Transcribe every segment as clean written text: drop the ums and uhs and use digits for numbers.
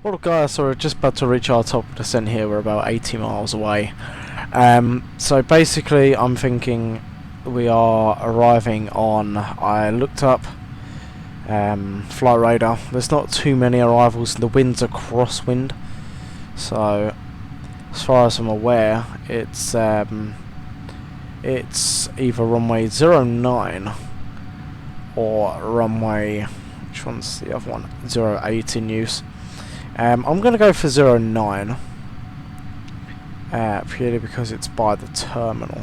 Well guys, so we're just about to reach our top descent here. We're about 80 miles away. So basically I'm thinking we are arriving on, I looked up Flight Radar, there's not too many arrivals, the wind's a crosswind, so as far as I'm aware it's either runway 09 or runway, which one's the other one, 08 in use. I'm going to go for 09, purely because it's by the terminal.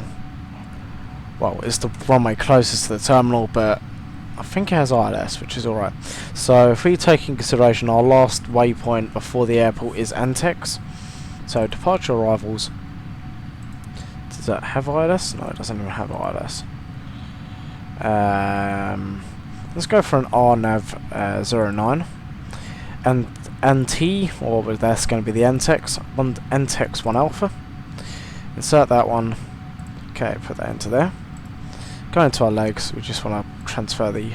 Well, it's the runway closest to the terminal, but I think it has ILS, which is alright. So if we take in consideration our last waypoint before the airport is Antex, so departure arrivals, does that have ILS? No, it doesn't even have ILS. Let's go for an RNAV 09. And NT, or that's going to be the NTEX, NTEX 1 Alpha. Insert that one. Okay, put that into there. Go into our legs, we just want to transfer the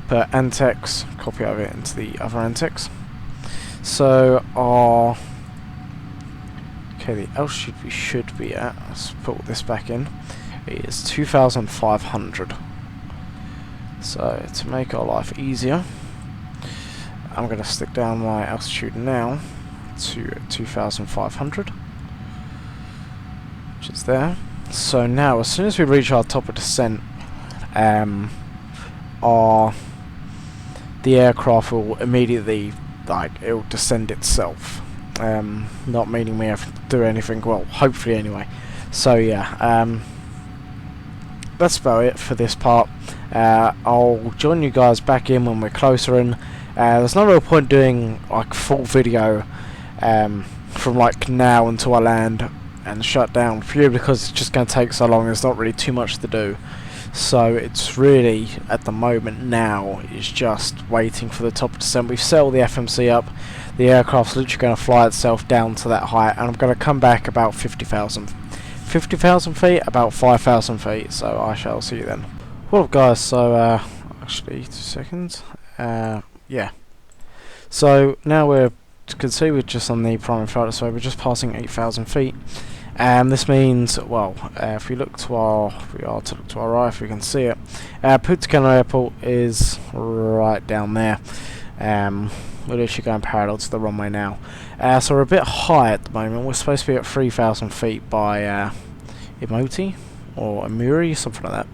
put NTEX, copy over it into the other NTEX. So our the altitude we should be at, let's put this back in, is 2,500. So to make our life easier, I'm going to stick down my altitude now to 2,500, which is there. So now, as soon as we reach our top of descent, the aircraft will immediately, it will descend itself. Not meaning we have to do anything, well, hopefully anyway. So yeah, that's about it for this part. I'll join you guys back in when we're closer in. There's no real point doing like full video from like now until I land and shut down, purely because it's just going to take so long. There's not really too much to do, so it's really at the moment now is just waiting for the top of descent. We've set all the FMC up, the aircraft's literally going to fly itself down to that height, and I'm going to come back about 50,000 feet, about 5,000 feet, so I shall see you then. Well guys, so actually 2 seconds, yeah, so now you can see we're just on the primary flight, so we're just passing 8,000 feet. This means, well, if we look to our, to our right, if we can see it, Prepar3D Airport is right down there. We're literally going parallel to the runway now. So we're a bit high at the moment. We're supposed to be at 3,000 feet by Emoti or Amuri, something like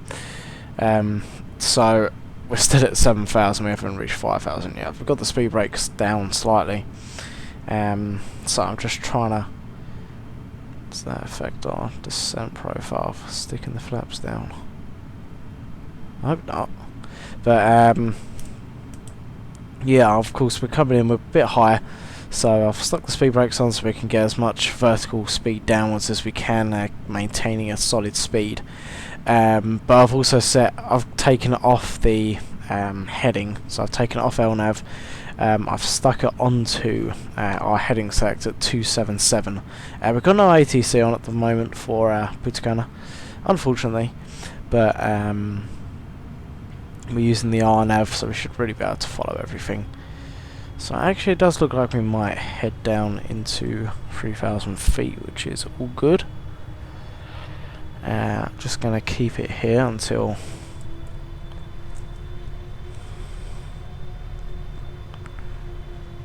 that. So we're still at 7,000. We haven't reached 5,000 yet. We've got the speed brakes down slightly. So I'm just trying to. Does that affect our descent profile? Sticking the flaps down. I hope not. But yeah, of course we're coming in, we're a bit higher, so I've stuck the speed brakes on so we can get as much vertical speed downwards as we can, maintaining a solid speed. But I've also I've taken it off the heading, so I've taken it off LNAV. I've stuck it onto our heading select at 277. We've got no ATC on at the moment for Prepar3D, unfortunately, but we're using the RNAV, so we should really be able to follow everything. So actually it does look like we might head down into 3,000 feet, which is all good. Just going to keep it here until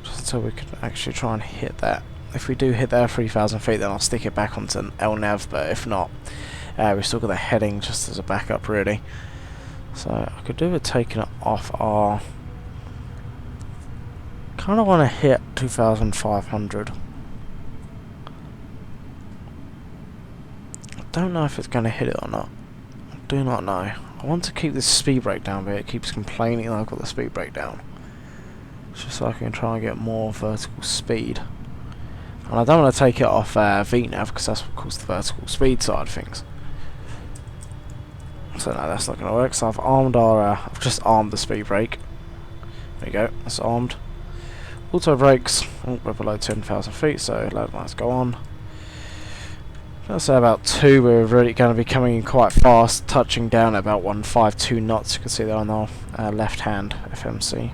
so we can actually try and hit that. If we do hit that 3,000 feet, then I'll stick it back onto an LNAV, but if not, we've still got the heading just as a backup really. So I could do with taking it off our, kind of want to hit 2,500. I don't know if it's going to hit it or not. I do not know. I want to keep this speed brake down, but it keeps complaining that I've got the speed brake down. Just so I can try and get more vertical speed. And I don't want to take it off VNAV, because that's what caused the vertical speed side of things. So no, that's not going to work. So I've armed our, I've just armed the speed brake. There you go, that's armed. Auto brakes, oh, we're below 10,000 feet, so let's go on. Let's say about 2, we're really going to be coming in quite fast, touching down at about 152 knots. You can see that on our left hand FMC.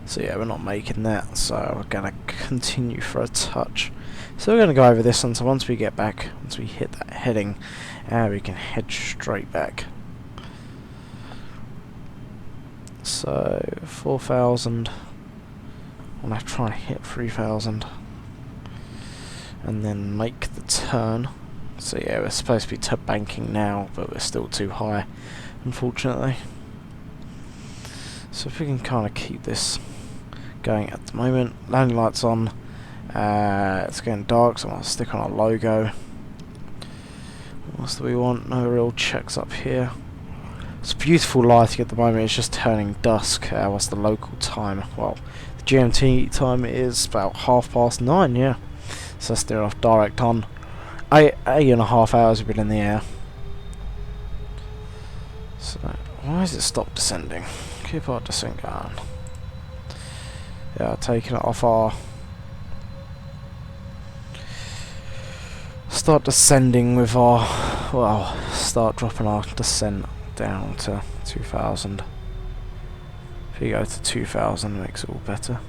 So yeah, we're not making that, so we're going to continue for a touch. So we're going to go over this, and so once we get back, once we hit that heading, we can head straight back. So 4,000, I'm going to try and hit 3,000, and then make the turn. So yeah, we're supposed to be banking now, but we're still too high, unfortunately. So if we can kind of keep this going at the moment. Landing lights on. It's getting dark, so I'm going to stick on our logo. What else do we want? No real checks up here. It's beautiful lighting at the moment. It's just turning dusk. What's the local time? Well, the GMT time is about 9:30. Yeah, so steer off direct on. 8.5 hours we've been in the air. So why has it stopped descending? Keep our descent going. Yeah, taking it off our... Start descending with our... Well, start dropping our descent down to 2,000. If you go to 2,000, it makes it all better.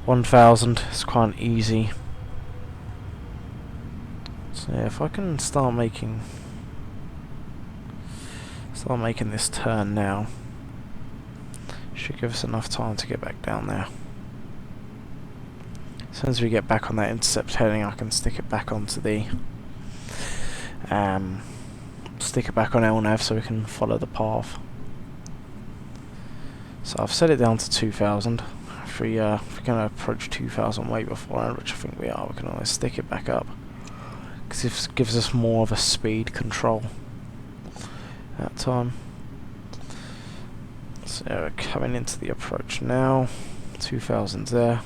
1,000 is quite easy. So yeah, if I can start making this turn now, should give us enough time to get back down there. As soon as we get back on that intercept heading, I can stick it back onto the stick it back on LNAV so we can follow the path. So I've set it down to 2,000. If we're going to approach 2,000 way beforehand, which I think we are, we can always stick it back up, because it gives us more of a speed control at time. So we're coming into the approach now. 2,000 there.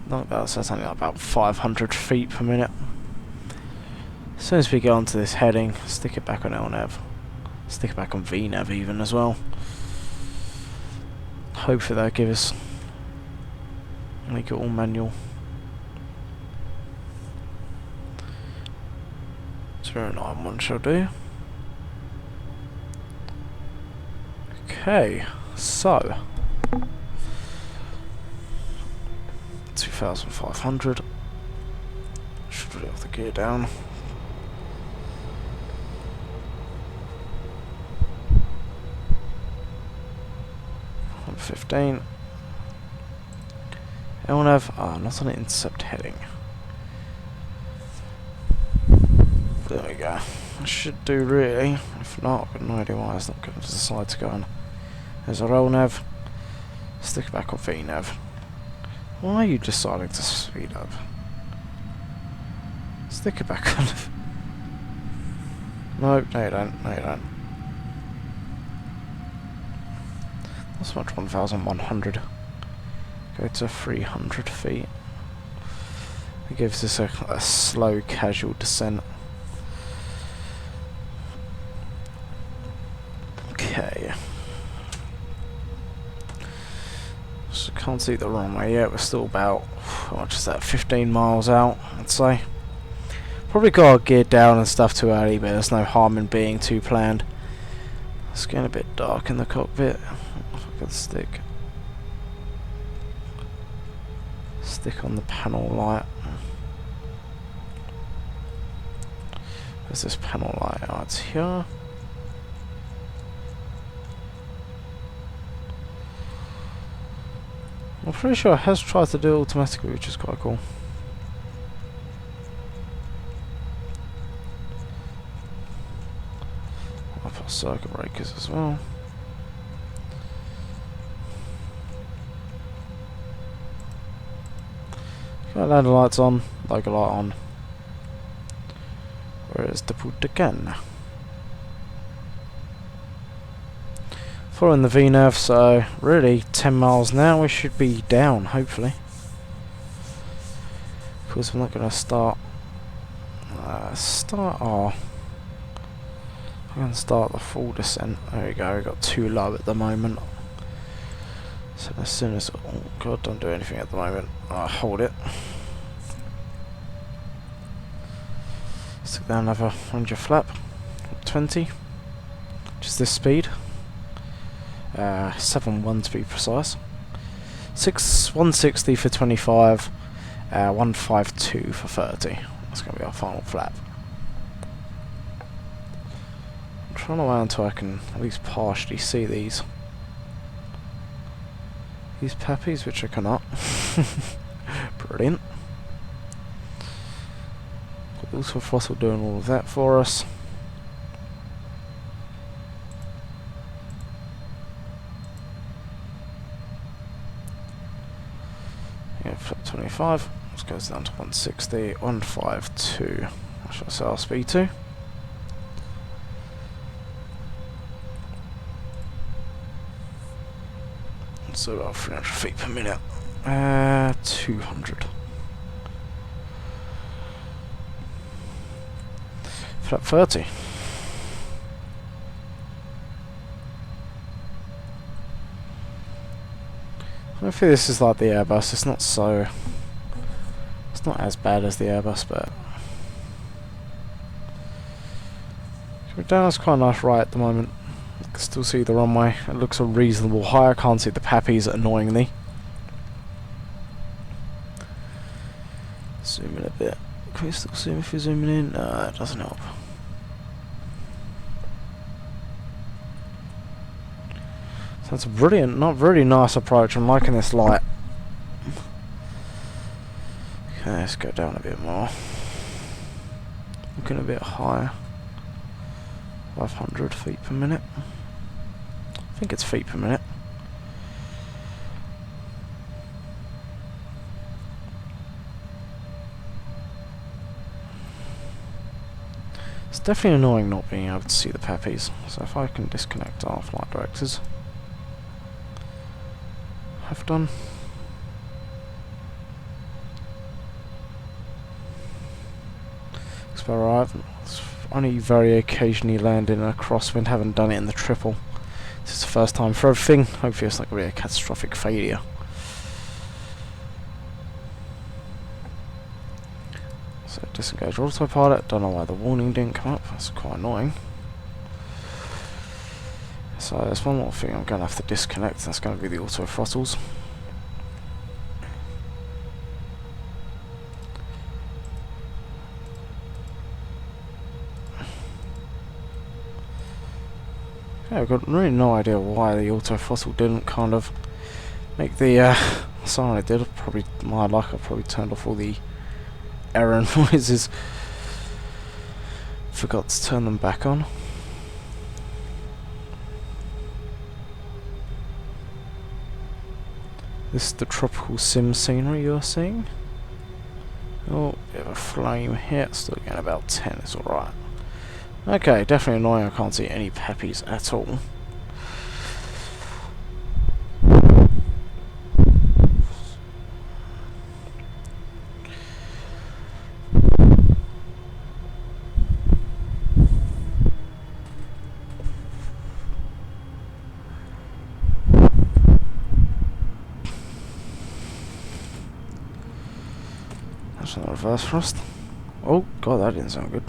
Not bad, so that's only about 500 feet per minute. As soon as we get onto this heading, stick it back on LNAV. Stick it back on VNAV even as well. Hopefully that'll give us... make it all manual. 091 shall do. Okay, so 2,500. Should put the gear down. On 15. LNAV, not on an intercept heading. There we go. I should do really. If not, I've got no idea why it's not going to decide to go on. There's our LNAV. Stick it back on VNAV. Why are you deciding to speed up? Stick it back on. No you don't. No you don't. That's much 1,100. Go to 300 feet. It gives us a slow, casual descent. Okay. So can't see the runway yet. We're still about, what is that, 15 miles out, I'd say. Probably got our gear down and stuff too early, but there's no harm in being too planned. It's getting a bit dark in the cockpit. If I could stick on the panel light. Where's this panel light? Oh, it's here. I'm pretty sure it has tried to do it automatically, which is quite cool. I'll put circuit breakers as well. Got landing lights on, logo light on. Where is the put again? Following the VNAV, so really 10 miles now we should be down, hopefully. Of course, I'm not going to start our... I'm going to start the full descent. There we go, we got too low at the moment. So as soon as... oh god, don't do anything at the moment. Hold it. Stick down another 100 flap. 20. Just this speed. 7.1 to be precise. 160 for 25, 152 for 30. That's going to be our final flap. I'm trying to wait until I can at least partially see these puppies, which I cannot. Brilliant. Got the auto throttle doing all of that for us. Yeah, flip 25. This goes down to 160, 152. What should I say our speed to? So about 300 feet per minute. 200. Flap 30. Hopefully this is like the Airbus. It's not so... It's not as bad as the Airbus, but... We're down as quite a nice right at the moment. I can still see the runway. It looks a reasonable high. I can't see the pappies annoyingly. Zoom in a bit. Can we still see if you're zooming in? No, it doesn't help. So that's a brilliant, not really nice approach. I'm liking this light. Okay, let's go down a bit more. Looking a bit higher. 500 feet per minute. I think it's feet per minute. It's definitely annoying not being able to see the pappies. So if I can disconnect our flight directors. Have done. It's about right. It's only very occasionally land in a crosswind. Haven't done it in the triple. This is the first time for everything. Hopefully it's not going to be a catastrophic failure. So disengage autopilot. Don't know why the warning didn't come up. That's quite annoying. So there's one more thing I'm going to have to disconnect. That's going to be the auto throttles. Yeah, I've got really no idea why the auto throttle didn't kind of make the sound it did. Probably my luck. I probably turned off all the error noises. Forgot to turn them back on. This is the tropical sim scenery you're seeing. Oh, bit of a flame here. Still getting about 10. It's alright. Okay, definitely annoying. I can't see any pappies at all. That's not a reverse thrust. Oh god, that didn't sound good.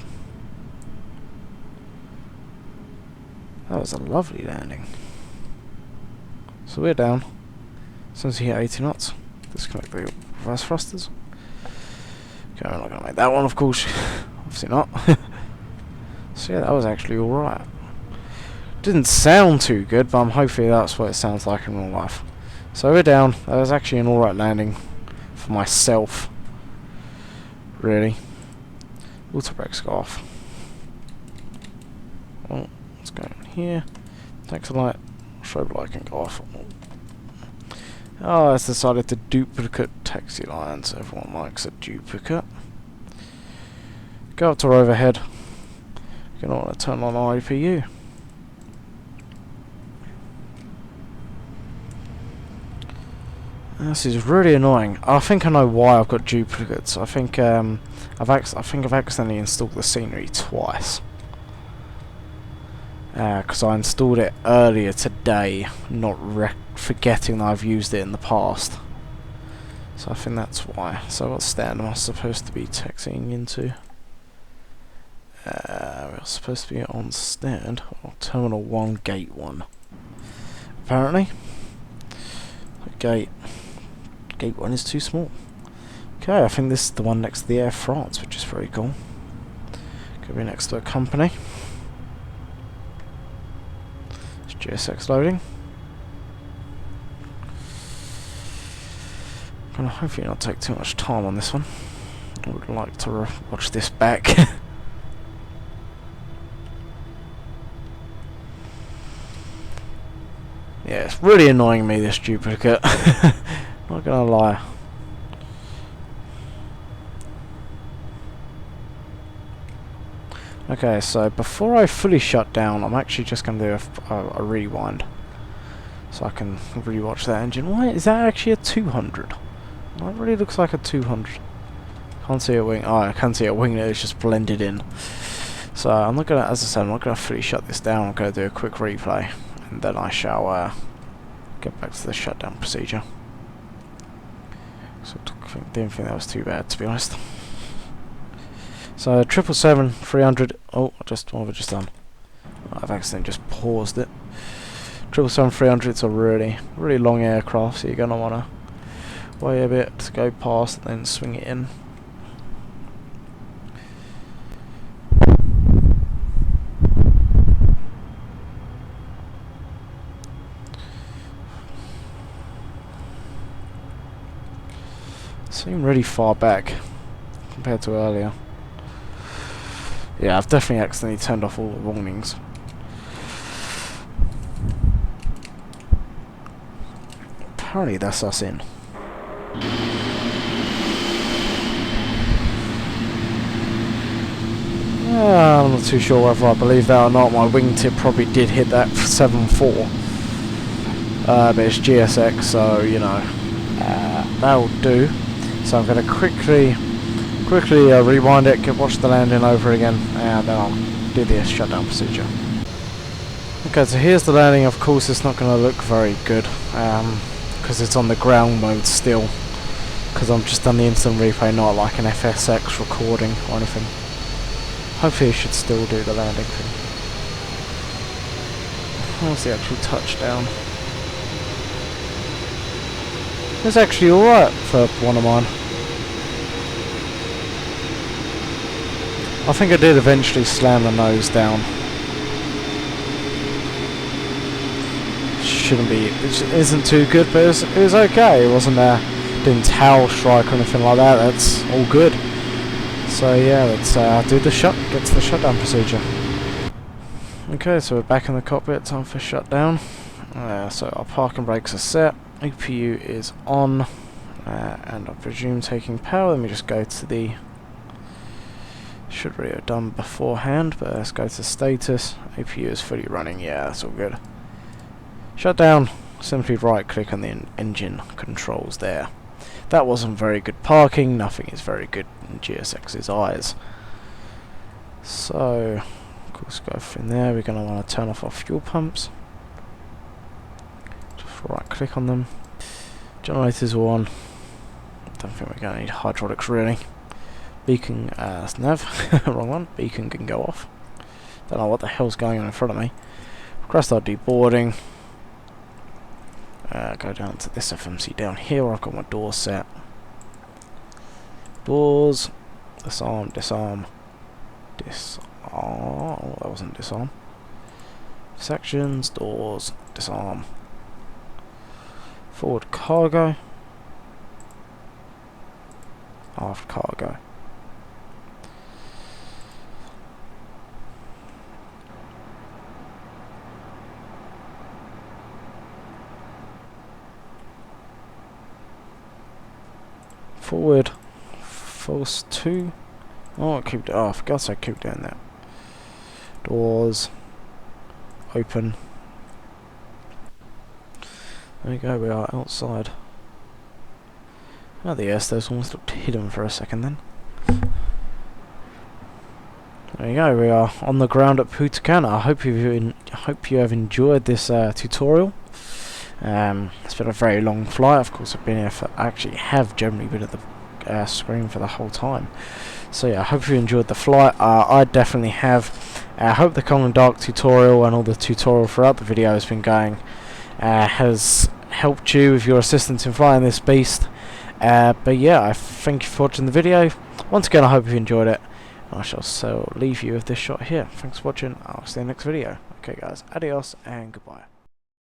That was a lovely landing. So we're down. As soon as you hit 80 knots, disconnect the reverse thrusters. Okay, we're not going to make that one, of course. Obviously not. So yeah, that was actually alright. Didn't sound too good, but I'm hopefully that's what it sounds like in real life. So we're down. That was actually an alright landing for myself. Really. Auto brakes go off. Oh, let's go in here. Taxi light. Strobe light can go off. Oh, it's decided to duplicate taxi lines. Everyone likes a duplicate. Go up to overhead. You're going to want to turn on IPU. This is really annoying. I think I know why I've got duplicates. I think I've accidentally installed the scenery twice. Because I installed it earlier today, not forgetting that I've used it in the past. So I think that's why. So what stand am I supposed to be taxiing into? We're supposed to be on stand, or Terminal 1, Gate 1. apparently. Gate 1 is too small. Okay, I think this is the one next to the Air France, which is very cool. Could be next to a company. It's GSX loading. I'm gonna hopefully not take too much time on this one. I would like to watch this back. Yeah, it's really annoying me, this duplicate. Not gonna lie. Okay, so before I fully shut down, I'm actually just gonna do a rewind, so I can rewatch that engine. Why is that actually a 200? That really looks like a 200. Can't see a wing. Oh, I can see a wing that is just blended in. So I'm not gonna, as I said, I'm not gonna fully shut this down. I'm gonna do a quick replay, and then I shall get back to the shutdown procedure. So I didn't think that was too bad, to be honest. So 777-300. Oh, what have I just done? I've accidentally just paused it. 777-300. It's a really long aircraft, so you're gonna wanna wait a bit to go past and then swing it in. Seem really far back compared to earlier. Yeah, I've definitely accidentally turned off all the warnings. Apparently that's us in. I'm not too sure whether I believe that or not. My wingtip probably did hit that 7.4. But it's GSX, so you know, that'll do. So I'm going to quickly rewind it, watch the landing over again, and then I'll do the shutdown procedure. Okay, so here's the landing. Of course, it's not going to look very good because it's on the ground mode still. Because I'm just done the instant replay, not like an FSX recording or anything. Hopefully, it should still do the landing thing. How's the actual touchdown? It's actually alright for one of mine. I think I did eventually slam the nose down. Shouldn't be, it isn't too good, but it was okay. It wasn't didn't towel strike or anything like that. That's all good. So yeah, let's get to the shutdown procedure. Okay, so we're back in the cockpit. Time for shutdown. So our parking brakes are set. APU is on, and I presume taking power. Let me just go to the, should really have done beforehand, but let's go to status. APU is fully running. Yeah, that's all good. Shut down. Simply right click on the engine controls there. That wasn't very good parking. Nothing is very good in GSX's eyes. So of course go in there. We're going to want to turn off our fuel pumps. Right click on them. Generators are on. Don't think we're going to need hydraulics really. Beacon, nav, wrong one. Beacon can go off. Don't know what the hell's going on in front of me. Crest our deboarding. Go down to this FMC down here where I've got my doors set. Doors. Disarm, disarm, disarm. Oh, that wasn't disarm. Sections, doors, disarm. Forward cargo. Aft cargo. Forward. False 2. Oh, I forgot I keep doing that. Doors. Open. There we go, we are outside. Oh, the airstairs almost looked hidden for a second then. There you go, we are on the ground at Punta Cana. I hope you have enjoyed this tutorial. It's been a very long flight. Of course, I've been here for, I actually have generally been at the screen for the whole time. So yeah, I hope you enjoyed the flight. I definitely have. I hope the Common Dark tutorial and all the tutorial throughout the video has been going has helped you with your assistance in flying this beast. But yeah, I thank you for watching the video. Once again, I hope you enjoyed it. I shall so leave you with this shot here. Thanks for watching. I'll see you in the next video. Okay guys, adios and goodbye.